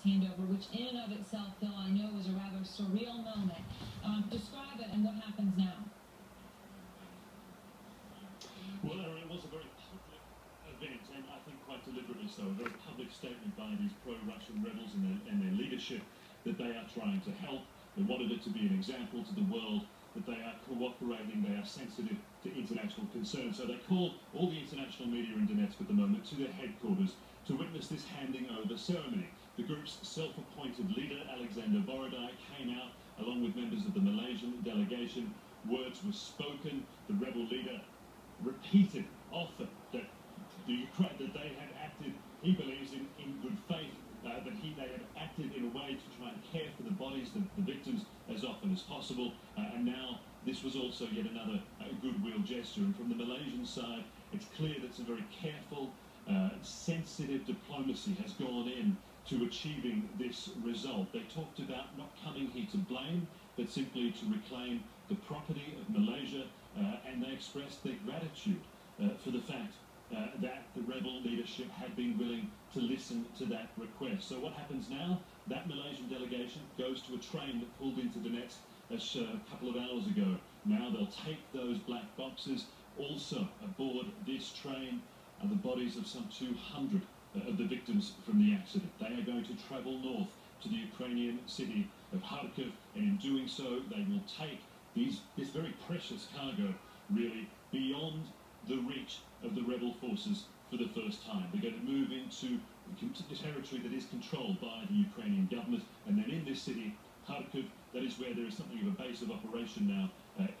handover, which in and of itself, Phil, I know was a rather surreal moment. Describe it and what happens now. Well, it was a very public event, and I think quite deliberately so, a very public statement by these pro-Russian rebels and their leadership that they are trying to help. They wanted it to be an example to the world that they are cooperating, they are sensitive to international concerns. So they called all the international media in Donetsk at the moment to their headquarters to witness this handing over ceremony. The group's self-appointed leader, Alexander Borodai, came out along with members of the Malaysian delegation. Words were spoken. The rebel leader repeated often that they had acted, he believes, in good faith, that they had acted in a way to try and care for the bodies, the victims, as often as possible. And now this was also yet another goodwill gesture. And from the Malaysian side, it's clear that some very careful, sensitive diplomacy has gone in to achieving this result. They talked about not coming here to blame, but simply to reclaim the property of Malaysia, and they expressed their gratitude for the fact that the rebel leadership had been willing to listen to that request. So what happens now? That Malaysian delegation goes to a train that pulled into Donetsk a couple of hours ago. Now they'll take those black boxes. Also aboard this train are the bodies of some 200 of the victims from the accident. They are going to travel north to the Ukrainian city of Kharkiv, and in doing so they will take this very precious cargo really beyond the reach of the rebel forces for the first time. They're going to move into the territory that is controlled by the Ukrainian government, and then in this city, Kharkiv, that is where there is something of a base of operation now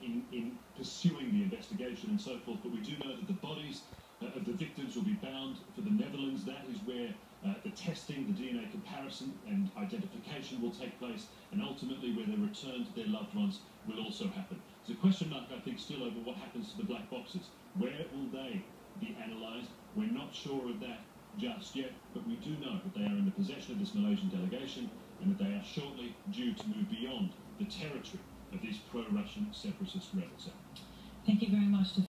in pursuing the investigation and so forth. But we do know that the bodies of the victims will be bound for the Netherlands. That is where the testing, the DNA comparison and identification will take place, and ultimately where their return to their loved ones will also happen. There's a question mark, I think, still over what happens to the black boxes. Where will they be analysed? We're not sure of that just yet, but we do know that they are in the possession of this Malaysian delegation and that they are shortly due to move beyond the territory of these pro-Russian separatist rebels. Thank you very much.